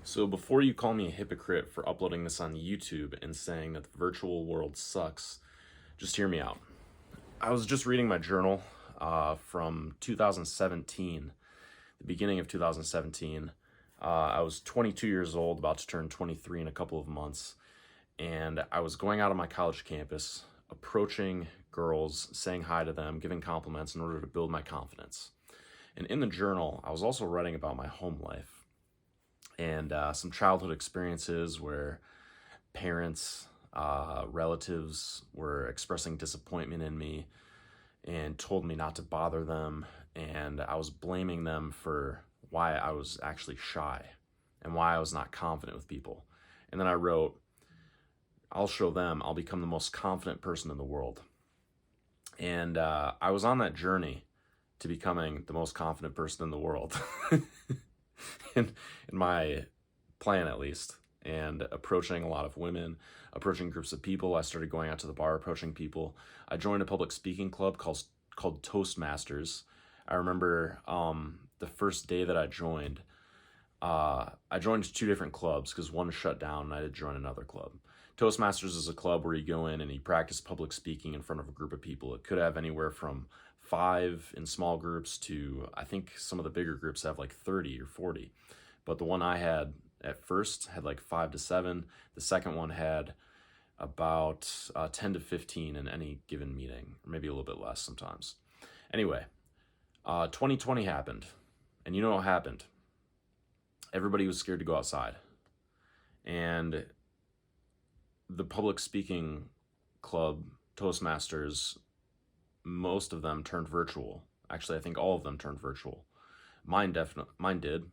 So before you call me a hypocrite for uploading this on YouTube and saying that the virtual world sucks, just hear me out. I was just reading my journal from 2017, the beginning of 2017. I was 22 years old, about to turn 23 in a couple of months, and I was going out on my college campus, approaching girls, saying hi to them, giving compliments in order to build my confidence. And in the journal, I was also writing about my home life and some childhood experiences where parents, relatives were expressing disappointment in me and told me not to bother them. And I was blaming them for why I was actually shy and why I was not confident with people. And then I wrote, I'll show them I'll become the most confident person in the world. And I was on that journey to becoming the most confident person in the world. in my plan at least, and approaching a lot of women, approaching groups of people. I started going out to the bar, approaching people. I joined a public speaking club called Toastmasters. I remember the first day that I joined two different clubs because one shut down and I had to join another club. Toastmasters is a club where you go in and you practice public speaking in front of a group of people. It could have anywhere from 5 in small groups to, I think some of the bigger groups have like 30 or 40. But the one I had at first had like 5 to 7. The second one had about 10 to 15 in any given meeting, or maybe a little bit less sometimes. Anyway, 2020 happened, and you know what happened? Everybody was scared to go outside. And the public speaking club, Toastmasters, most of them turned virtual. Actually, I think all of them turned virtual. Mine did.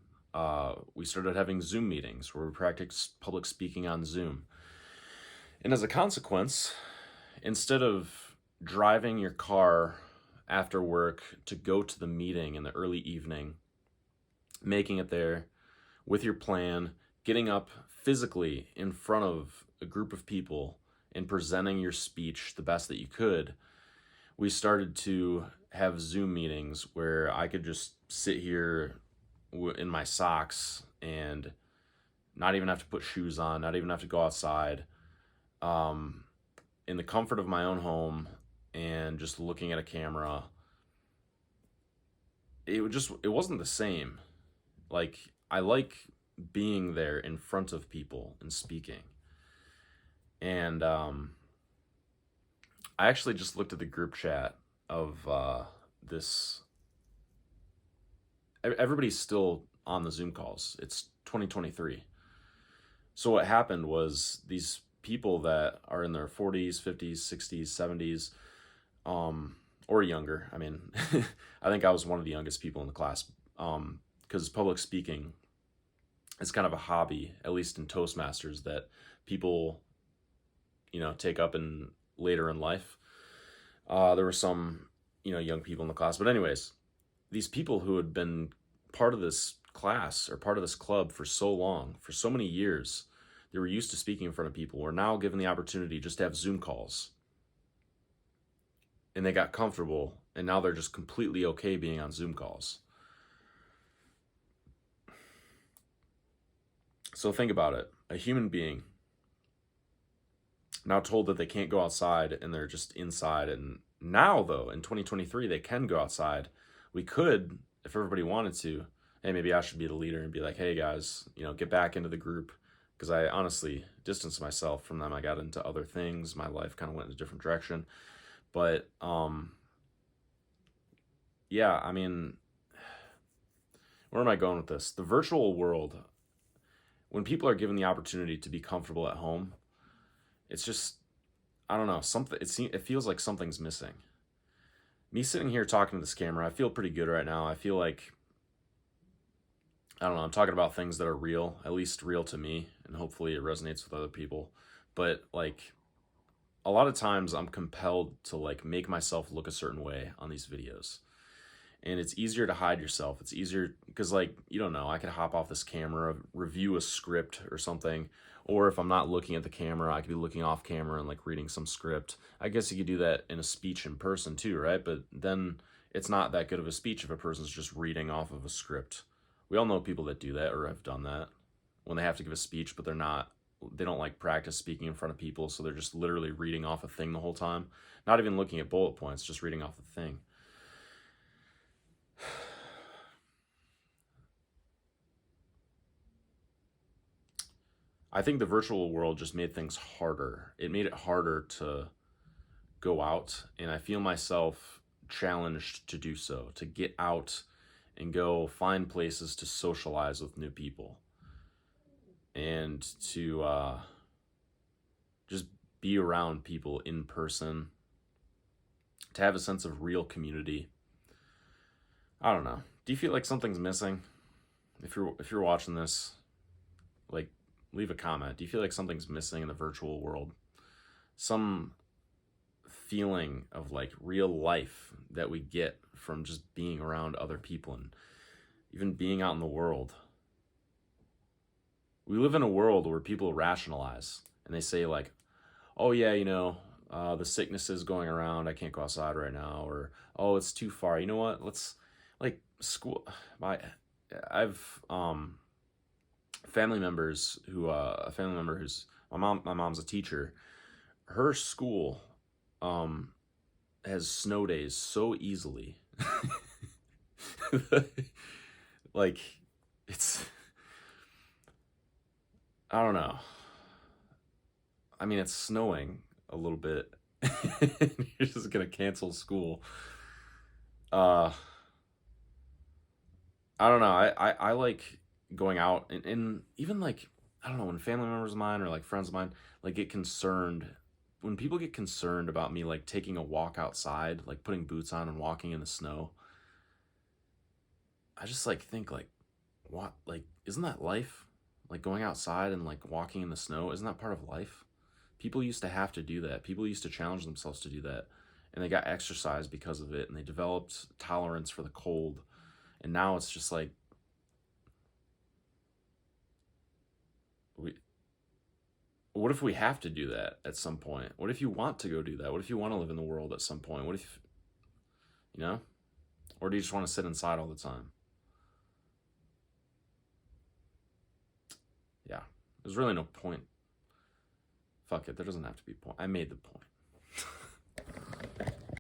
We started having Zoom meetings where we practiced public speaking on Zoom. And as a consequence, instead of driving your car after work to go to the meeting in the early evening, making it there with your plan, getting up physically in front of a group of people and presenting your speech the best that you could, we started to have Zoom meetings where I could just sit here in my socks and not even have to put shoes on, not even have to go outside, in the comfort of my own home and just looking at a camera. It wasn't the same. Like, I like being there in front of people and speaking. And I actually just looked at the group chat of this. Everybody's still on the Zoom calls. It's 2023. So what happened was these people that are in their 40s, 50s, 60s, 70s, or younger. I mean, I think I was one of the youngest people in the class, because public speaking is kind of a hobby, at least in Toastmasters, that people, take up in later in life. There were some, young people in the class. But anyways, these people who had been part of this class or part of this club for so long, for so many years, they were used to speaking in front of people, were now given the opportunity just to have Zoom calls. And they got comfortable, and now they're just completely okay being on Zoom calls. So think about it. A human being now told that they can't go outside and they're just inside. And now, though, in 2023, they can go outside. We could, if everybody wanted to, hey, maybe I should be the leader and be like, hey, guys, get back into the group. Because I honestly distanced myself from them. I got into other things. My life kind of went in a different direction. But, yeah, I mean, where am I going with this? The virtual world, when people are given the opportunity to be comfortable at home, it's just, I don't know, it feels like something's missing. Me sitting here talking to this camera, I feel pretty good right now. I feel like, I don't know, I'm talking about things that are real, at least real to me, and hopefully it resonates with other people. But, like, a lot of times I'm compelled to, like, make myself look a certain way on these videos. And it's easier to hide yourself. It's easier because, like, you don't know, I could hop off this camera, review a script or something. Or if I'm not looking at the camera, I could be looking off camera and, like, reading some script. I guess you could do that in a speech in person too, right? But then it's not that good of a speech if a person's just reading off of a script. We all know people that do that or have done that. when they have to give a speech, but they don't like practice speaking in front of people, so they're just literally reading off a thing the whole time, not even looking at bullet points, just reading off the thing. I think the virtual world just made things harder. It made it harder to go out, and I feel myself challenged to do so, to get out and go find places to socialize with new people and to just be around people in person, to have a sense of real community. I don't know. Do you feel like something's missing? If you're watching this, like, leave a comment. Do you feel like something's missing in the virtual world? Some feeling of like real life that we get from just being around other people and even being out in the world. We live in a world where people rationalize and they say like, oh yeah, the sickness is going around, I can't go outside right now, or oh, it's too far. You know what, let's, like, school, I've family members who a family member who's my mom's a teacher. Her school has snow days so easily. Like, it's, I don't know. I mean, it's snowing a little bit. You're just gonna cancel school. Uh, I don't know. I like going out and even like, I don't know, when family members of mine or like friends of mine like get concerned, when people get concerned about me like taking a walk outside, like putting boots on and walking in the snow, I just like think like, what, like, isn't that life? Like going outside and like walking in the snow, isn't that part of life? People used to have to do that. People used to challenge themselves to do that. And they got exercise because of it, and they developed tolerance for the cold. And now it's just like, we, what if we have to do that at some point? What if you want to go do that? What if you want to live in the world at some point? What if, you know? Or do you just want to sit inside all the time? Yeah, there's really no point. Fuck it, there doesn't have to be a point. I made the point.